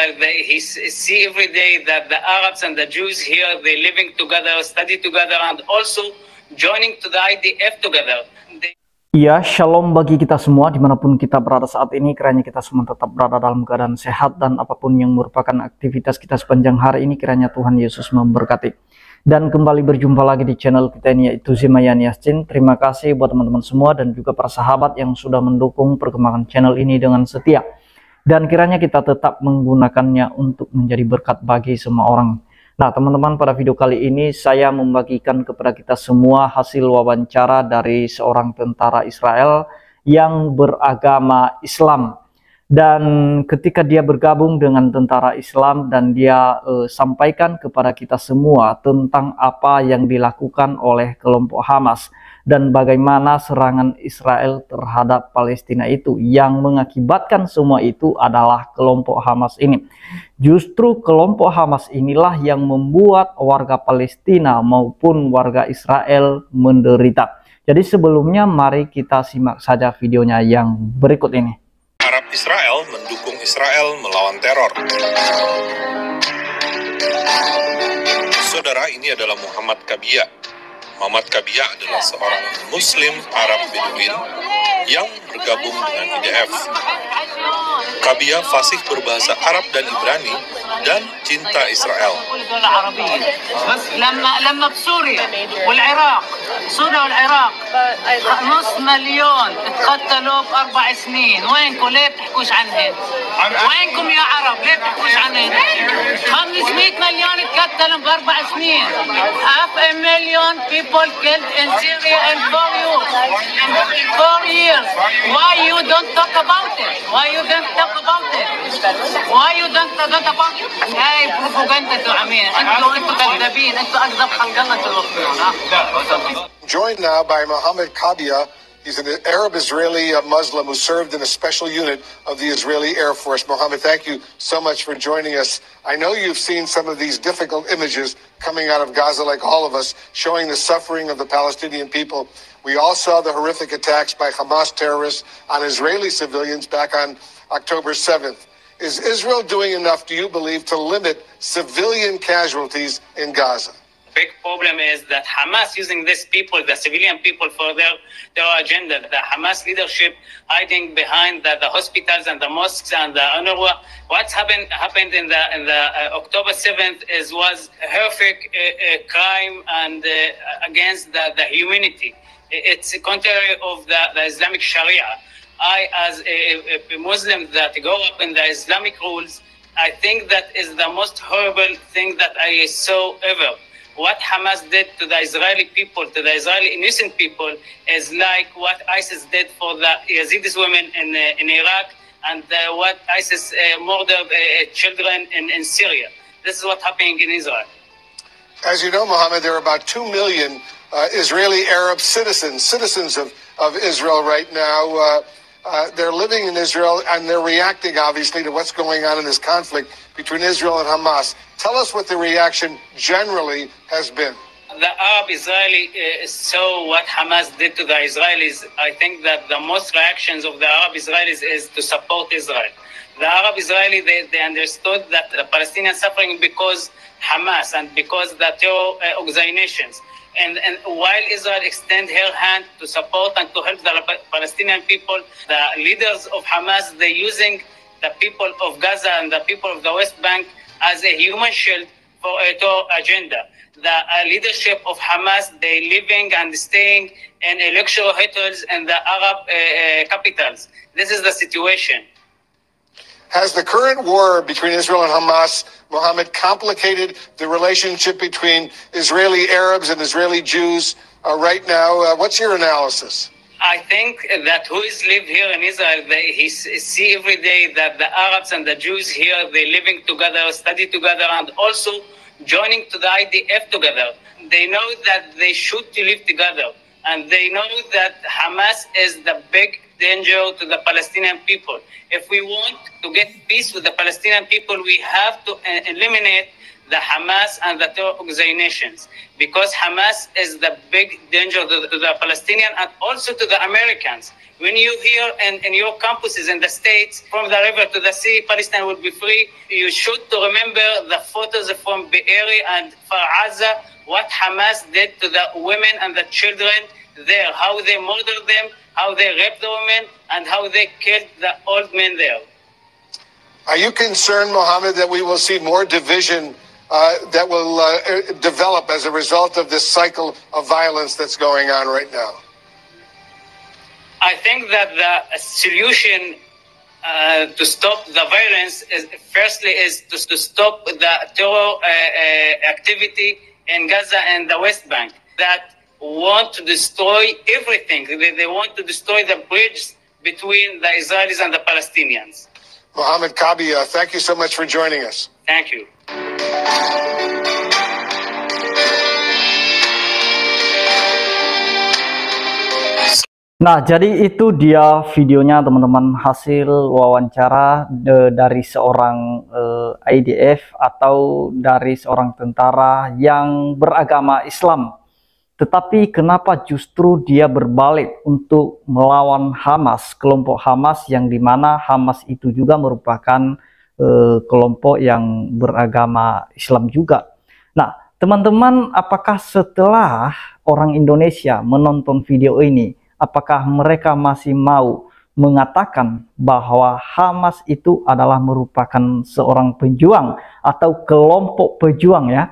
Israel, he see every day that the Arabs and the Jews here, they living together, study together, and also joining to the IDF together. Ya, shalom bagi kita semua dimanapun kita berada saat ini. Kiranya kita semua tetap berada dalam keadaan sehat dan apapun yang merupakan aktivitas kita sepanjang hari ini, kiranya Tuhan Yesus memberkati. Dan kembali berjumpa lagi di channel kita ini, yaitu Zimayan Yassin. Terima kasih buat teman-teman semua dan juga para sahabat yang sudah mendukung perkembangan channel ini dengan setia. Dan kiranya kita tetap menggunakannya untuk menjadi berkat bagi semua orang. Nah teman-teman, pada video kali ini saya membagikan kepada kita semua hasil wawancara dari seorang tentara Israel yang beragama Islam. Dan ketika dia bergabung dengan tentara Islam dan dia sampaikan kepada kita semua tentang apa yang dilakukan oleh kelompok Hamas dan bagaimana serangan Israel terhadap Palestina itu, yang mengakibatkan semua itu adalah kelompok Hamas ini. Justru kelompok Hamas inilah yang membuat warga Palestina maupun warga Israel menderita. Jadi sebelumnya mari kita simak saja videonya yang berikut ini. Arab Israel mendukung Israel melawan teror. Saudara, ini adalah Muhammad Kabia. Muhammad Kabia adalah seorang Muslim Arab Bedouin yang bergabung dengan IDF. Kabia fasih berbahasa Arab dan Ibrani dan cinta Israel. لما بسوريا والعراق سوريا والعراق نص مليون تقتلوا ب4 سنين، وينكم ليه بتحكوش عنهن؟ وينكم يا عرب ليه بتحكوش عنهن؟ 500 مليون تقتلوا ب4 سنين. half a million people killed in Syria in 4 years. In 4 years. Why you don't talk about it? Why you don't talk about it? Why you don't talk about it? هاي بروباغندا تعمين. انتوا كذابين، انتوا اكذب خلق الله تروحون. Joined now by Mohammed Kabia. He's an Arab-Israeli Muslim who served in a special unit of the Israeli Air Force. Mohammed, thank you so much for joining us. I know you've seen some of these difficult images coming out of Gaza, like all of us, showing the suffering of the Palestinian people. We all saw the horrific attacks by Hamas terrorists on Israeli civilians back on October 7th. Is Israel doing enough, do you believe, to limit civilian casualties in Gaza? Big problem is that Hamas using these people, the civilian people, for their agenda. The Hamas leadership hiding behind the hospitals and the mosques and the UNRWA. What's happened in the October 7th was horrific crime and against the humanity. It's contrary of the Islamic Sharia. I, as a Muslim that grew up in the Islamic rules, I think that is the most horrible thing that I saw ever. What Hamas did to the Israeli people, to the Israeli innocent people, is like what ISIS did for the Yazidis women in Iraq, and what ISIS murdered children in Syria. This is what's happening in Israel. As you know, Mohammed, there are about 2 million Israeli Arab citizens of Israel right now. They're living in Israel and they're reacting, obviously, to what's going on in this conflict between Israel and Hamas. Tell us what the reaction generally has been. The Arab Israeli saw what Hamas did to the Israelis. I think that the most reactions of the Arab Israelis is to support Israel. The Arab Israeli, they understood that the Palestinians suffering because Hamas and because the terror organizations. And while Israel extend her hand to support and to help the Palestinian people, the leaders of Hamas, they're using the people of Gaza and the people of the West Bank as a human shield for a terror agenda. The leadership of Hamas, they living and staying in luxury hotels in the Arab capitals. This is the situation. Has the current war between Israel and Hamas, Mohammed, complicated the relationship between Israeli Arabs and Israeli Jews right now? What's your analysis? I think that who is live here in Israel, he see every day that the Arabs and the Jews here, they living together, study together, and also joining to the IDF together. They know that they should live together, and they know that Hamas is the big danger to the Palestinian people. If we want to get peace with the Palestinian people, we have to eliminate the Hamas and the terror organizations, because Hamas is the big danger to the Palestinian and also to the Americans. When you hear in your campuses in the States, from the river to the sea, Palestine will be free, you should to remember the photos from Be'eri and Far Gaza, what Hamas did to the women and the children there, how they murdered them, how they raped the women, and how they killed the old men there. Are you concerned, Mohammed, that we will see more division that will develop as a result of this cycle of violence that's going on right now? I think that the solution to stop the violence is to stop the terror activity in Gaza and the West Bank that want to destroy everything. They want to destroy the bridge between the Israelis and the Palestinians. Mohammed Kabia, thank you so much for joining us. Thank you. Nah, jadi itu dia videonya teman-teman, hasil wawancara dari seorang IDF atau dari seorang tentara yang beragama Islam. Tetapi kenapa justru dia berbalik untuk melawan Hamas, kelompok Hamas, yang dimana Hamas itu juga merupakan kelompok yang beragama Islam juga. Nah, teman-teman, apakah setelah orang Indonesia menonton video ini, apakah mereka masih mau mengatakan bahwa Hamas itu adalah merupakan seorang pejuang atau kelompok pejuang ya?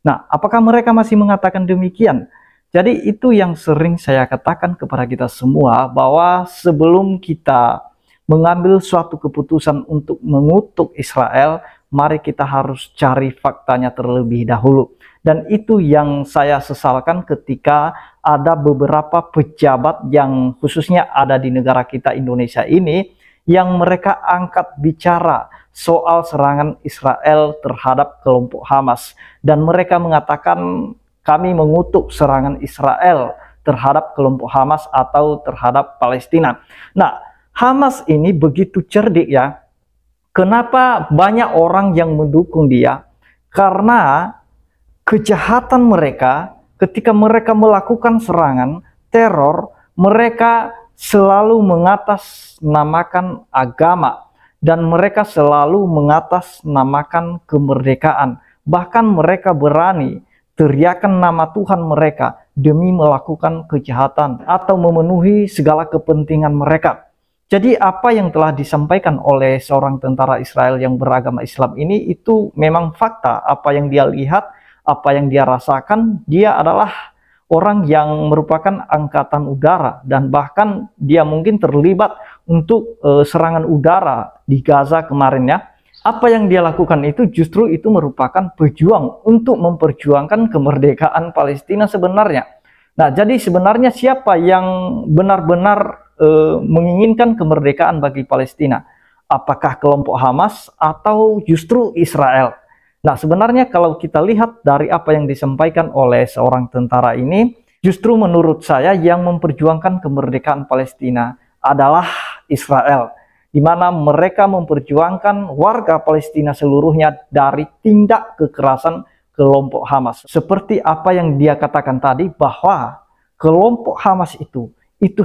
Nah, apakah mereka masih mengatakan demikian? Jadi itu yang sering saya katakan kepada kita semua, bahwa sebelum kita mengambil suatu keputusan untuk mengutuk Israel, mari kita harus cari faktanya terlebih dahulu. Dan itu yang saya sesalkan ketika ada beberapa pejabat yang khususnya ada di negara kita Indonesia ini, yang mereka angkat bicara soal serangan Israel terhadap kelompok Hamas. Dan mereka mengatakan kami mengutuk serangan Israel terhadap kelompok Hamas atau terhadap Palestina. Nah, Hamas ini begitu cerdik ya. Kenapa banyak orang yang mendukung dia? Karena kejahatan mereka ketika mereka melakukan serangan teror, mereka selalu mengatasnamakan agama dan mereka selalu mengatasnamakan kemerdekaan. Bahkan mereka berani teriakan nama Tuhan mereka demi melakukan kejahatan atau memenuhi segala kepentingan mereka. Jadi apa yang telah disampaikan oleh seorang tentara Israel yang beragama Islam ini itu memang fakta. Apa yang dia lihat, apa yang dia rasakan, dia adalah orang yang merupakan angkatan udara dan bahkan dia mungkin terlibat untuk serangan udara di Gaza kemarin ya. Apa yang dia lakukan itu justru itu merupakan pejuang untuk memperjuangkan kemerdekaan Palestina sebenarnya. Nah, jadi sebenarnya siapa yang benar-benar menginginkan kemerdekaan bagi Palestina? Apakah kelompok Hamas atau justru Israel? Nah, sebenarnya kalau kita lihat dari apa yang disampaikan oleh seorang tentara ini, justru menurut saya yang memperjuangkan kemerdekaan Palestina adalah Israel, di mana mereka memperjuangkan warga Palestina seluruhnya dari tindak kekerasan kelompok Hamas. Seperti apa yang dia katakan tadi, bahwa kelompok Hamas itu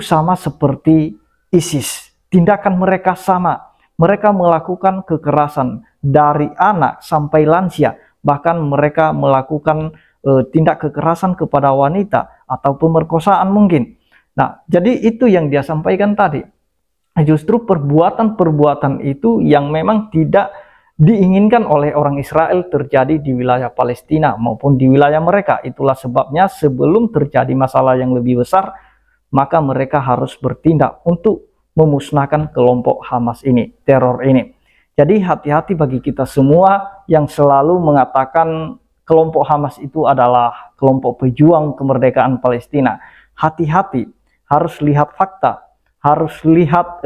sama seperti ISIS. Tindakan mereka sama. Mereka melakukan kekerasan dari anak sampai lansia. Bahkan mereka melakukan tindak kekerasan kepada wanita atau pemerkosaan mungkin. Nah, jadi itu yang dia sampaikan tadi. Justru perbuatan-perbuatan itu yang memang tidak diinginkan oleh orang Israel terjadi di wilayah Palestina maupun di wilayah mereka. Itulah sebabnya sebelum terjadi masalah yang lebih besar, maka mereka harus bertindak untuk memusnahkan kelompok Hamas ini, teror ini. Jadi hati-hati bagi kita semua yang selalu mengatakan kelompok Hamas itu adalah kelompok pejuang kemerdekaan Palestina. Hati-hati, harus lihat fakta. Harus lihat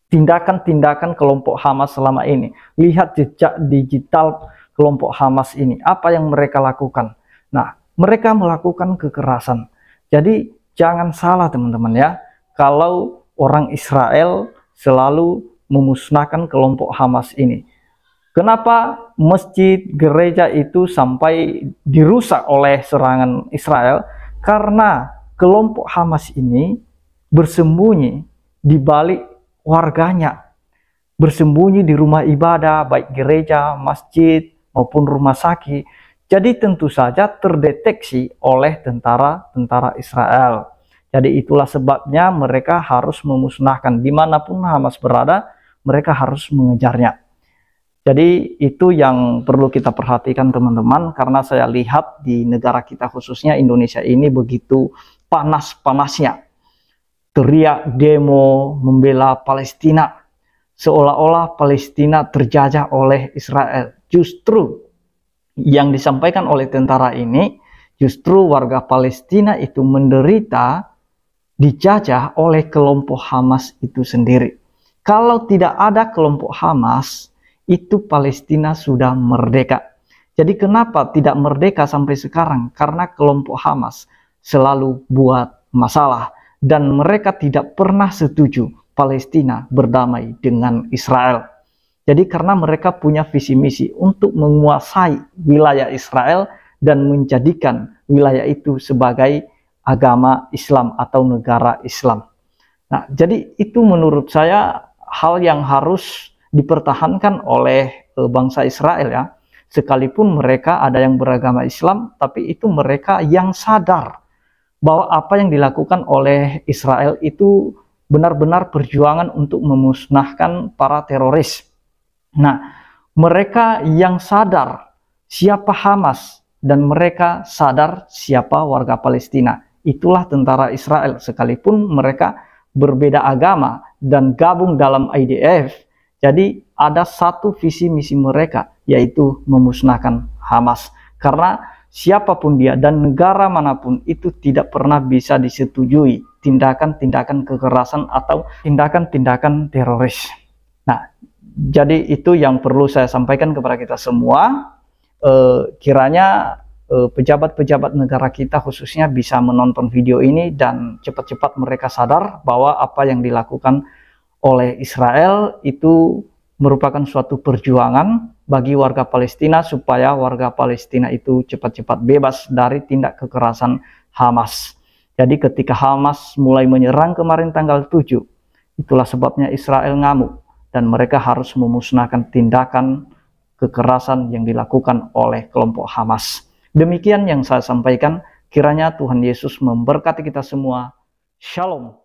tindakan-tindakan kelompok Hamas selama ini. Lihat jejak digital kelompok Hamas ini. Apa yang mereka lakukan? Nah, mereka melakukan kekerasan. Jadi jangan salah teman-teman ya. Kalau orang Israel selalu memusnahkan kelompok Hamas ini. Kenapa masjid, gereja itu sampai dirusak oleh serangan Israel? Karena kelompok Hamas ini bersembunyi di balik warganya, bersembunyi di rumah ibadah, baik gereja, masjid, maupun rumah sakit. Jadi tentu saja terdeteksi oleh tentara Israel. Jadi itulah sebabnya mereka harus memusnahkan. Dimanapun Hamas berada, mereka harus mengejarnya. Jadi itu yang perlu kita perhatikan teman-teman, karena saya lihat di negara kita khususnya Indonesia ini begitu panas-panasnya. Teriak demo membela Palestina, seolah-olah Palestina terjajah oleh Israel. Justru yang disampaikan oleh tentara ini, justru warga Palestina itu menderita dijajah oleh kelompok Hamas itu sendiri. Kalau tidak ada kelompok Hamas, itu Palestina sudah merdeka. Jadi kenapa tidak merdeka sampai sekarang? Karena kelompok Hamas selalu buat masalah dan mereka tidak pernah setuju Palestina berdamai dengan Israel. Jadi karena mereka punya visi misi untuk menguasai wilayah Israel dan menjadikan wilayah itu sebagai agama Islam atau negara Islam. Nah, jadi itu menurut saya hal yang harus dipertahankan oleh bangsa Israel ya. Sekalipun mereka ada yang beragama Islam, tapi itu mereka yang sadar bahwa apa yang dilakukan oleh Israel itu benar-benar perjuangan untuk memusnahkan para teroris. Nah, mereka yang sadar siapa Hamas dan mereka sadar siapa warga Palestina. Itulah tentara Israel, sekalipun mereka berbeda agama dan gabung dalam IDF. Jadi ada satu visi misi mereka, yaitu memusnahkan Hamas. Karena siapapun dia dan negara manapun itu tidak pernah bisa disetujui tindakan-tindakan kekerasan atau tindakan-tindakan teroris. Nah, jadi itu yang perlu saya sampaikan kepada kita semua. Kiranya pejabat-pejabat negara kita khususnya bisa menonton video ini dan cepat-cepat mereka sadar bahwa apa yang dilakukan oleh Israel itu merupakan suatu perjuangan bagi warga Palestina supaya warga Palestina itu cepat-cepat bebas dari tindak kekerasan Hamas. Jadi ketika Hamas mulai menyerang kemarin tanggal 7, itulah sebabnya Israel ngamuk dan mereka harus memusnahkan tindakan kekerasan yang dilakukan oleh kelompok Hamas. Demikian yang saya sampaikan, kiranya Tuhan Yesus memberkati kita semua. Shalom.